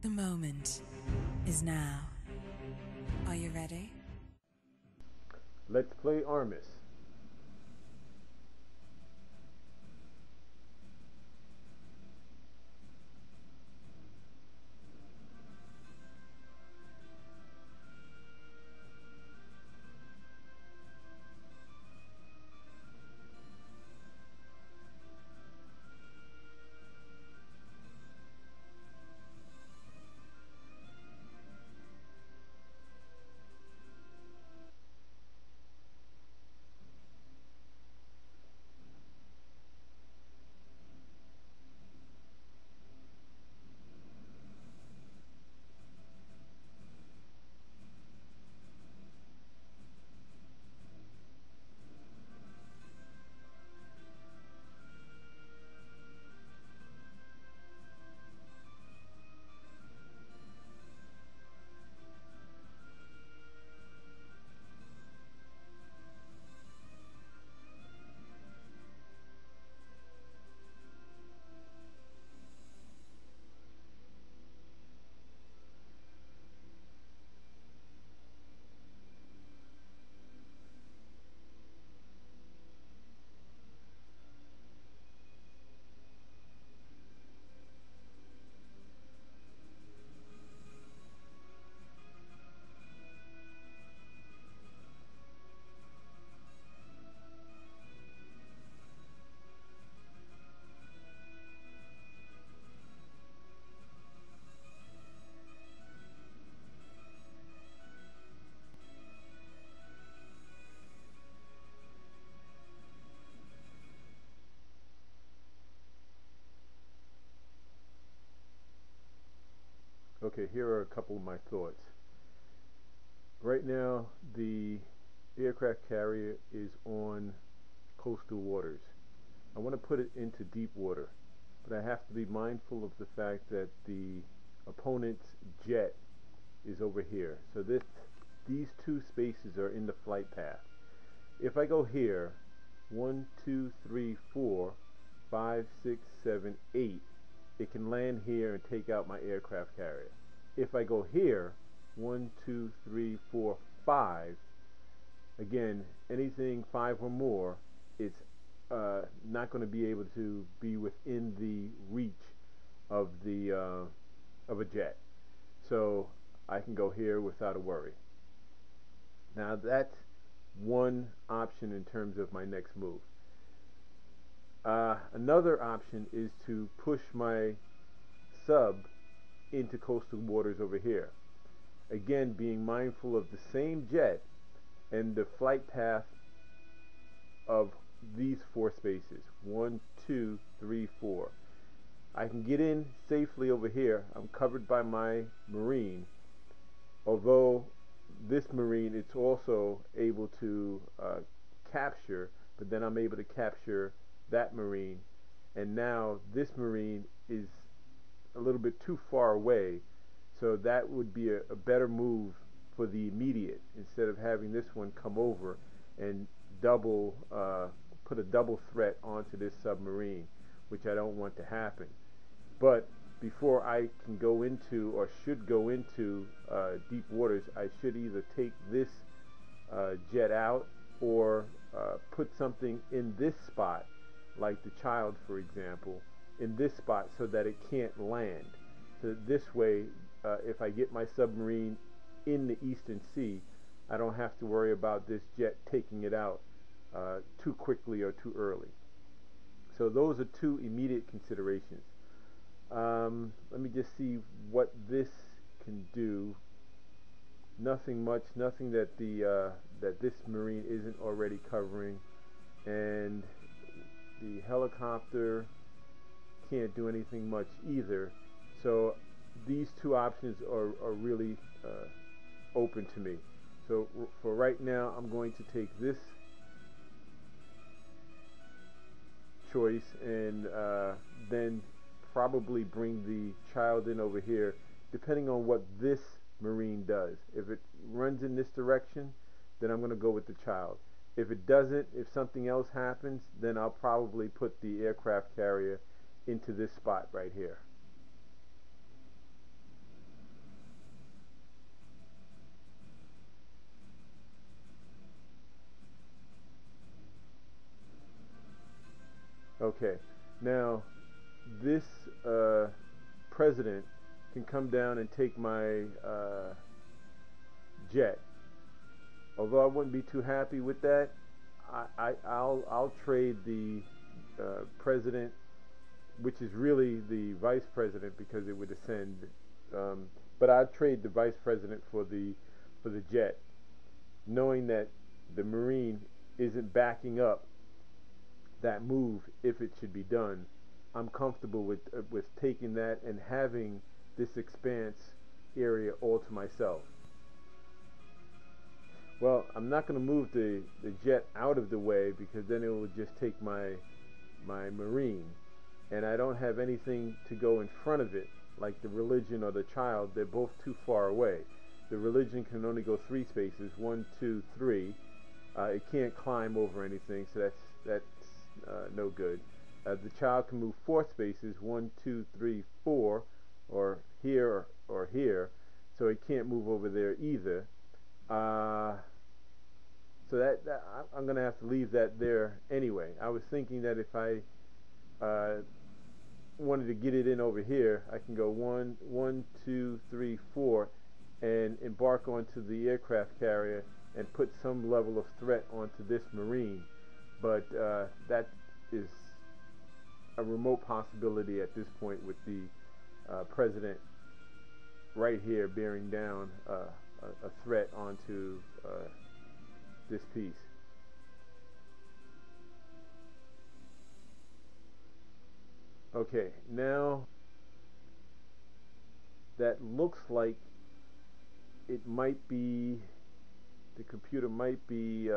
The moment is now. Are you ready? Let's play Armis. Okay, here are a couple of my thoughts. Right now, the aircraft carrier is on coastal waters. I want to put it into deep water, but I have to be mindful of the fact that the opponent's jet is over here. So these two spaces are in the flight path. If I go here, 1, 2, 3, 4, 5, 6, 7, 8, it can land here and take out my aircraft carrier. If I go here, 1, 2, 3, 4, 5, again, anything 5 or more, it's not going to be able to be within the reach of a jet. So I can go here without a worry. Now that's one option in terms of my next move. Another option is to push my sub into coastal waters over here. Again, being mindful of the same jet and the flight path of these 4 spaces. 1, 2, 3, 4. I can get in safely over here. I'm covered by my Marine. Although this Marine, it's also able to capture, but then I'm able to capture that Marine. And now this Marine is a little bit too far away, so that would be a better move for the immediate, instead of having this one come over and put a double threat onto this submarine, which I don't want to happen. But before I can go into, or should go into, deep waters, I should either take this jet out or put something in this spot, like the child, for example, in this spot so that it can't land. So this way, if I get my submarine in the Eastern Sea, I don't have to worry about this jet taking it out too quickly or too early. So those are 2 immediate considerations. Let me just see what this can do. Nothing much, nothing that that this Marine isn't already covering, and the helicopter can't do anything much either. So these 2 options are really open to me. So for right now, I'm going to take this choice and then probably bring the child in over here, depending on what this Marine does. If it runs in this direction, then I'm going to go with the child. If it doesn't, if something else happens, then I'll probably put the aircraft carrier into this spot right here. Okay, now this president can come down and take my jet. Although I wouldn't be too happy with that, I'll trade the president, which is really the vice president because it would ascend. But I'd trade the vice president for the jet, knowing that the Marine isn't backing up that move if it should be done. I'm comfortable with taking that and having this expanse area all to myself. Well, I'm not going to move the jet out of the way because then it will just take my Marine, and I don't have anything to go in front of it like the religion or the child. They're both too far away. The religion can only go 3 spaces, 1, 2, 3. It can't climb over anything, so that's no good. The child can move 4 spaces, 1, 2, 3, 4, or here or here, so it can't move over there either. So that I'm going to have to leave that there anyway. I was thinking that if I wanted to get it in over here, I can go 1, 2, 3, 4, and embark onto the aircraft carrier and put some level of threat onto this Marine. But that is a remote possibility at this point with the president right here bearing down a threat onto this piece. Okay, now that looks like it might be, the computer might be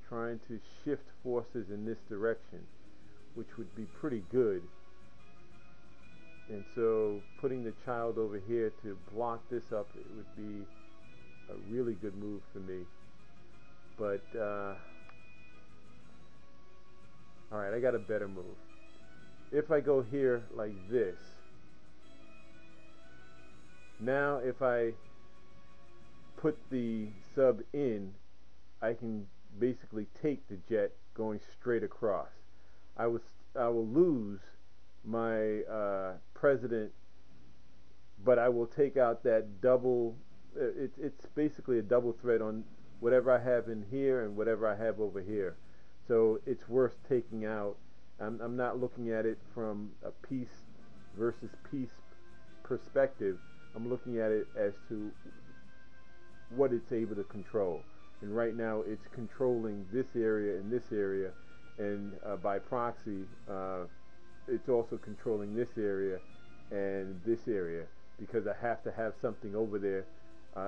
trying to shift forces in this direction, which would be pretty good. And so putting the child over here to block this up, it would be a really good move for me. But alright, I got a better move. If I go here like this, now if I put the sub in, I can basically take the jet going straight across. I will lose my president, but I will take out that double. It's basically a double threat on whatever I have in here and whatever I have over here. So it's worth taking out. I'm not looking at it from a piece versus piece perspective. I'm looking at it as to what it's able to control. And right now it's controlling this area and this area, and by proxy it's also controlling this area and this area, because I have to have something over there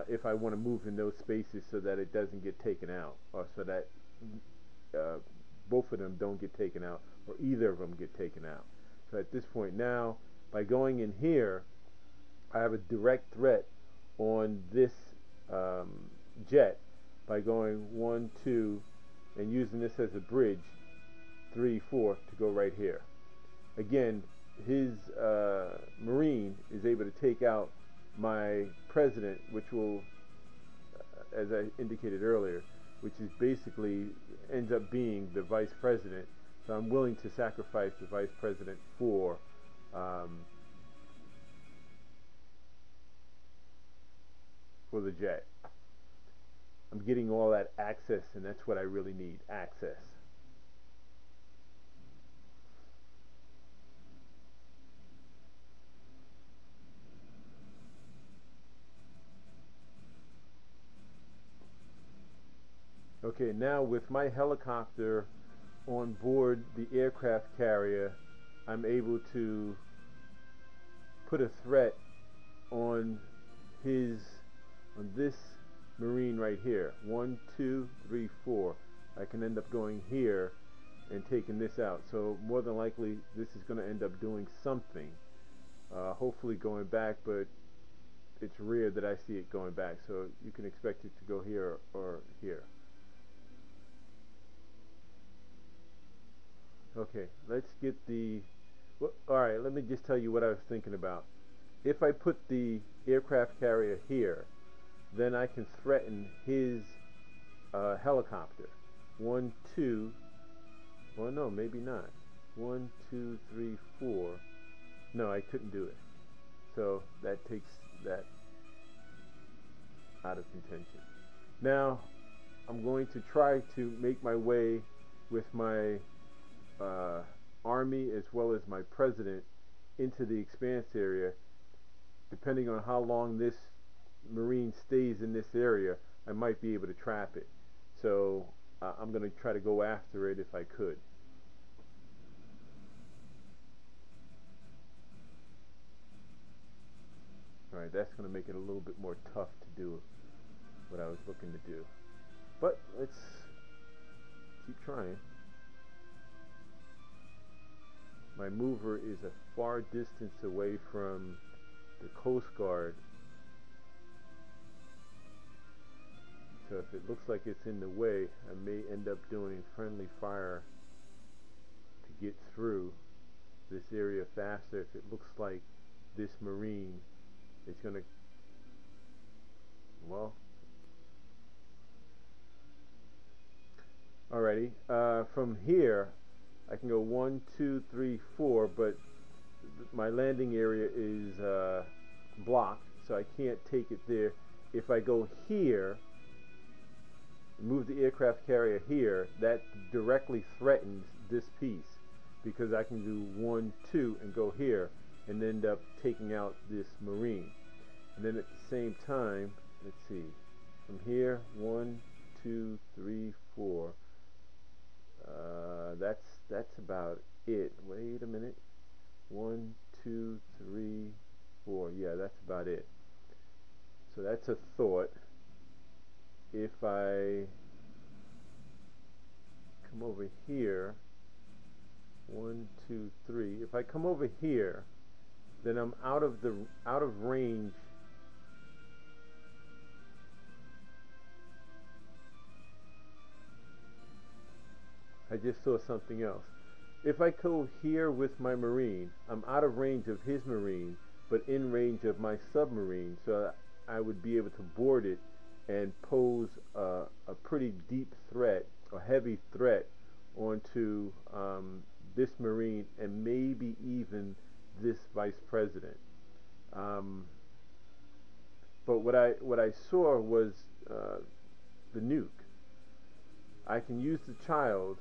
if I want to move in those spaces so that it doesn't get taken out, or so that both of them don't get taken out, or either of them get taken out. So at this point now, by going in here, I have a direct threat on this jet by going 1, 2, and using this as a bridge, 3, 4 to go right here. Again, his Marine is able to take out my president, which will, as I indicated earlier, which is basically ends up being the vice president. So I'm willing to sacrifice the vice president for the jet. I'm getting all that access, and that's what I really need, access. Okay, now with my helicopter on board the aircraft carrier, I'm able to put a threat on this Marine right here. 1, 2, 3, 4. I can end up going here and taking this out. So more than likely this is going to end up doing something. Hopefully going back, but it's rare that I see it going back. So you can expect it to go here or here. Okay, let's get the... Well, alright, let me just tell you what I was thinking about. If I put the aircraft carrier here, then I can threaten his helicopter. 1, 2, Well, no, maybe not. 1, 2, 3, 4. No, I couldn't do it. So that takes that out of contention. Now, I'm going to try to make my way with my army as well as my president into the expanse area. Depending on how long this Marine stays in this area, I might be able to trap it. So I'm going to try to go after it if I could. Alright, that's going to make it a little bit more tough to do what I was looking to do. But let's keep trying. My mover is a far distance away from the Coast Guard. So if it looks like it's in the way, I may end up doing friendly fire to get through this area faster if it looks like this Marine is going to, well, alrighty, from here I can go 1, 2, 3, 4, but my landing area is blocked, so I can't take it there. If I go here, move the aircraft carrier here, that directly threatens this piece, because I can do 1, 2 and go here and end up taking out this Marine. And then at the same time, let's see, from here, 1, 2, 3, 4. That's about it. Wait a minute. 1, 2, 3, 4. Yeah, that's about it. So that's a thought. If I come over here, 1, 2, 3. If I come over here, then I'm out of range. I just saw something else. If I go here with my Marine, I'm out of range of his Marine, but in range of my submarine, so I would be able to board it and pose a pretty deep threat, a heavy threat, onto this Marine and maybe even this Vice President. But what I saw was the nuke. I can use the child,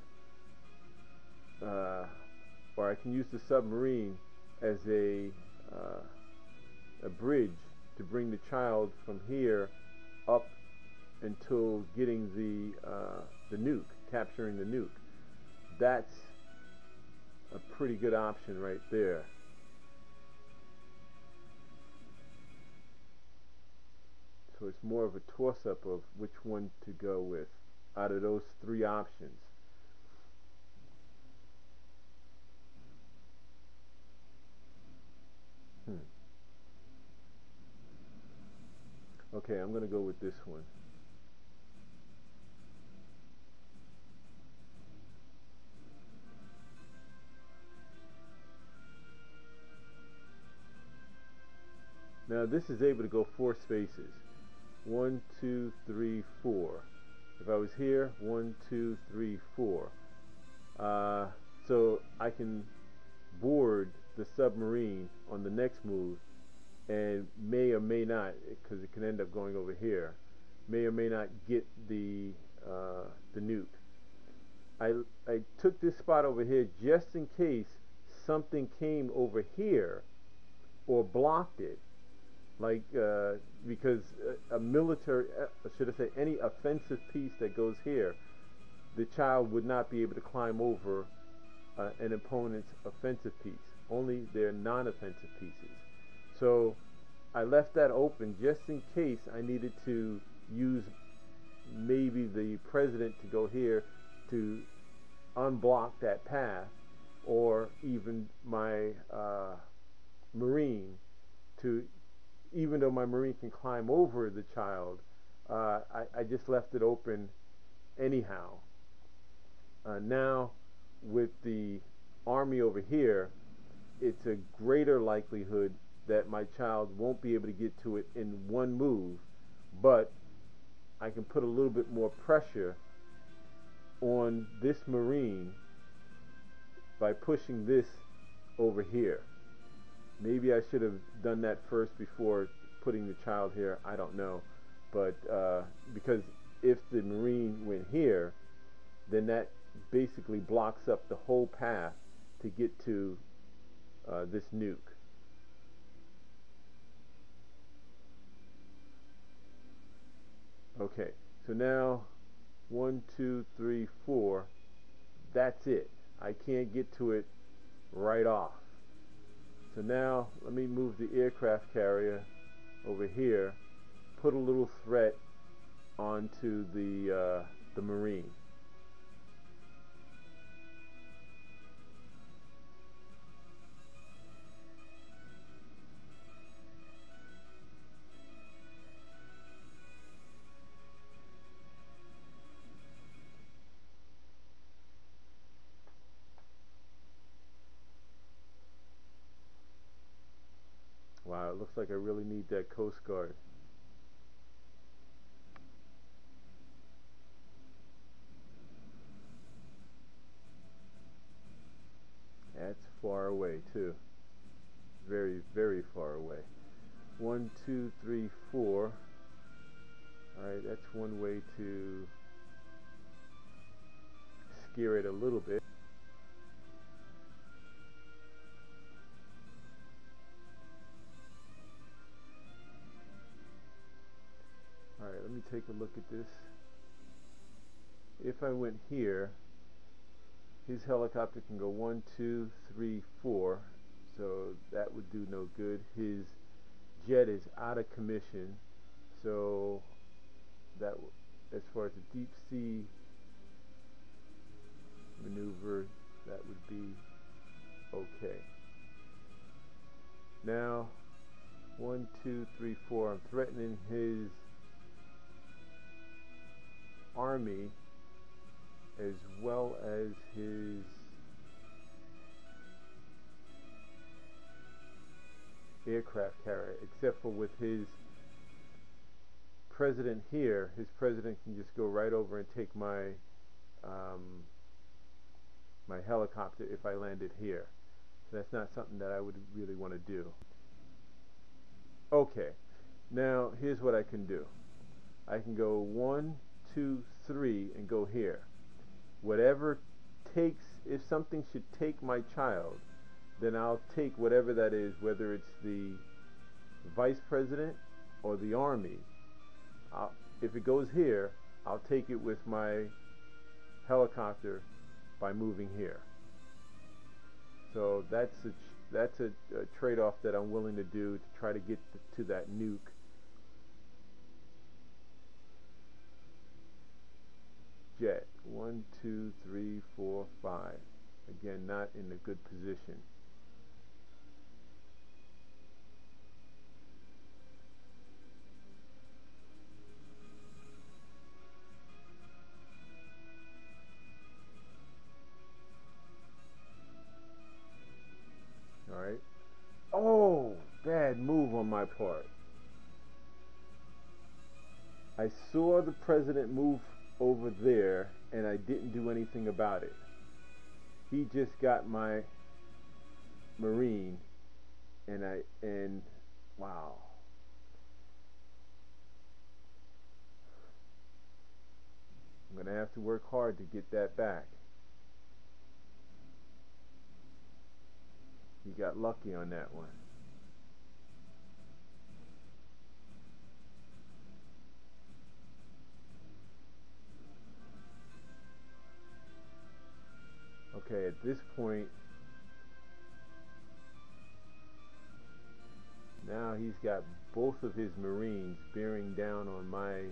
or I can use the submarine as a bridge to bring the child from here up until getting the nuke, capturing the nuke. That's a pretty good option right there. So it's more of a toss-up of which one to go with out of those three options. Okay, I'm going to go with this one. Now this is able to go 4 spaces. 1, 2, 3, 4. If I was here, 1, 2, 3, 4. So I can board the submarine on the next move, and may or may not, because it can end up going over here, may or may not get the nuke. I took this spot over here just in case something came over here or blocked it, like because a military, should I say, any offensive piece that goes here, the child would not be able to climb over an opponent's offensive piece, only their non-offensive pieces. So I left that open just in case I needed to use maybe the president to go here to unblock that path, or even my Marine to, even though my Marine can climb over the child, I just left it open anyhow. Now with the army over here, it's a greater likelihood that my child won't be able to get to it in one move, but I can put a little bit more pressure on this Marine by pushing this over here. Maybe I should have done that first before putting the child here. I don't know. But because if the Marine went here, then that basically blocks up the whole path to get to this nuke. Okay, so now 1, 2, 3, 4. That's it. I can't get to it right off. So now let me move the aircraft carrier over here, put a little threat onto the Marine. Wow, it looks like I really need that Coast Guard. That's far away too. Very, very far away. 1, 2, 3, 4. Alright, that's one way to scare it a little bit. Alright, let me take a look at this. If I went here, his helicopter can go 1, 2, 3, 4, so that would do no good. His jet is out of commission, so that, as far as the deep sea maneuver, that would be okay. Now 1, 2, 3, 4. I'm threatening his Army as well as his aircraft carrier, except for with his president here. His president can just go right over and take my my helicopter if I landed here. So that's not something that I would really want to do. Okay, now here's what I can do. I can go 1, 2, 3 and go here. Whatever takes, if something should take my child, then I'll take whatever that is, whether it's the vice president or the Army. If it goes here, I'll take it with my helicopter by moving here. So that's a trade-off that I'm willing to do to try to get to that nuke. Jet 1, 2, 3, 4, 5. Again, not in a good position. All right. Oh, bad move on my part. I saw the president move over there and I didn't do anything about it. He just got my Marine and wow. I'm gonna have to work hard to get that back. He got lucky on that one. Okay, at this point, now he's got both of his Marines bearing down on my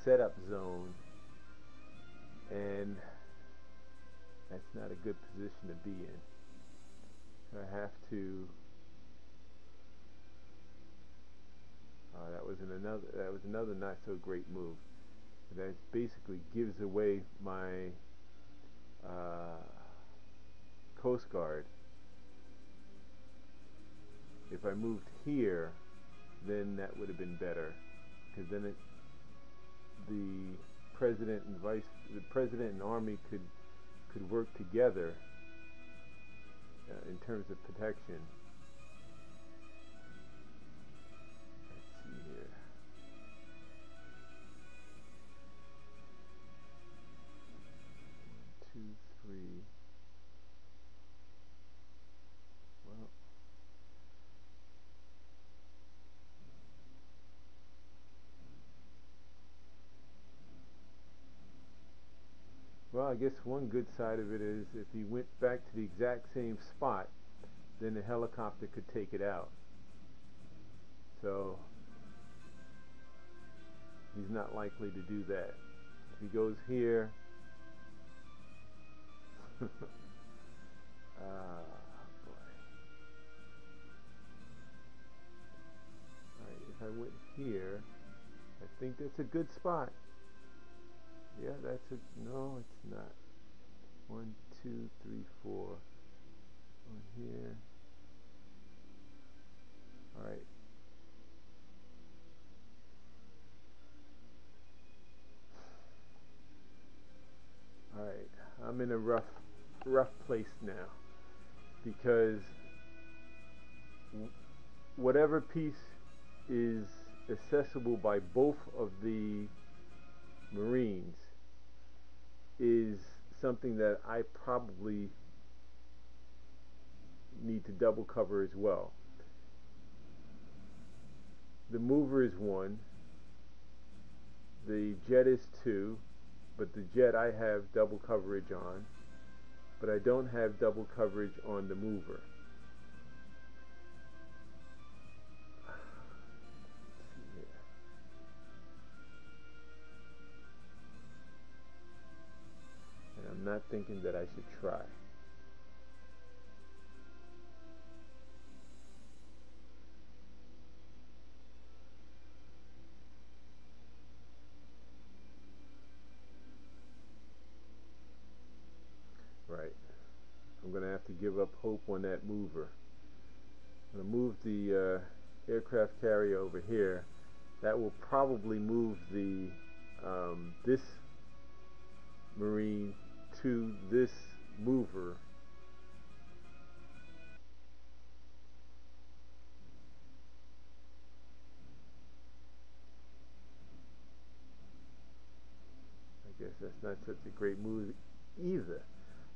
setup zone, and that's not a good position to be in. I have to. That was another not so great move. That basically gives away my Coast Guard. If I moved here, then that would have been better, because then the president and Army could work together in terms of protection. Let's see here. 1, 2, 3. Well, I guess one good side of it is if he went back to the exact same spot, then the helicopter could take it out. So he's not likely to do that. If he goes here, boy. Alright, if I went here, I think that's a good spot. Yeah, that's a, no, it's not. 1, 2, 3, 4. On here. Alright. Alright, I'm in a rough place now, because whatever piece is accessible by both of the Marines is something that I probably need to double cover as well. The mover is 1, the jet is 2, but the jet I have double coverage on, but I don't have double coverage on the mover. And I'm not thinking that I should try. Right. I'm going to have to give up hope on that mover. I'm going to move the aircraft carrier over here. That will probably move the this Marine to this mover. I guess that's not such a great move either.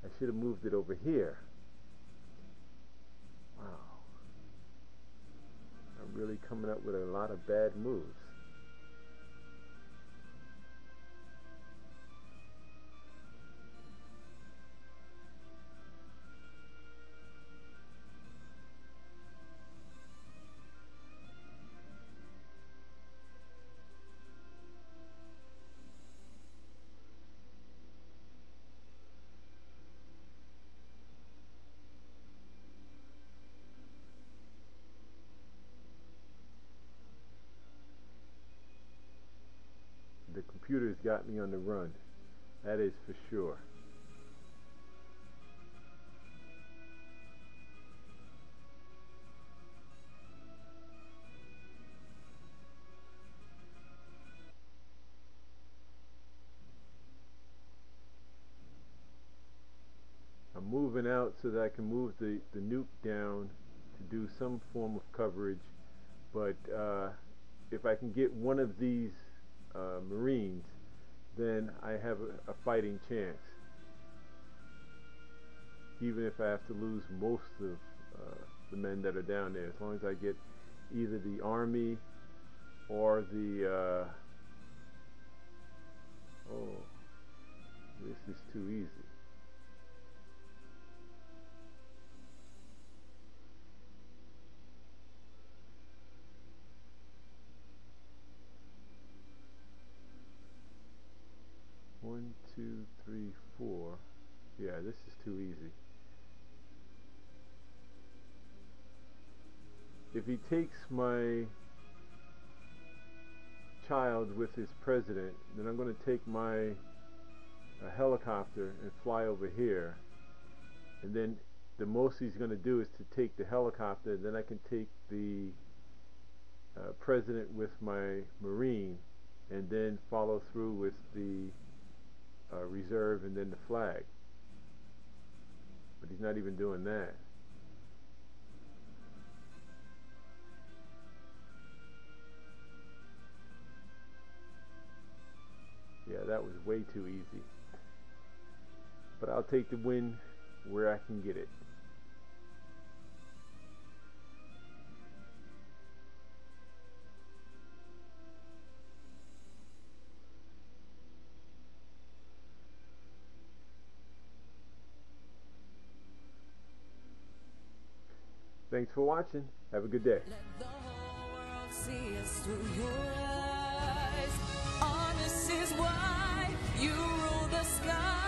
I should have moved it over here. Wow. I'm really coming up with a lot of bad moves. The computer's got me on the run. That is for sure. I'm moving out so that I can move the nuke down to do some form of coverage, but if I can get one of these Marines, then I have a fighting chance, even if I have to lose most of the men that are down there. As long as I get either the Army or the oh, this is too easy. One, two, three, four. Yeah, this is too easy. If he takes my child with his president, then I'm going to take my helicopter and fly over here, and then the most he's going to do is to take the helicopter, and then I can take the president with my Marine, and then follow through with the reserve and then the flag. But he's not even doing that. That was way too easy. But I'll take the win where I can get it. Thanks for watching. Have a good day. Let the whole world see us through your eyes. Armis is why you rule the sky.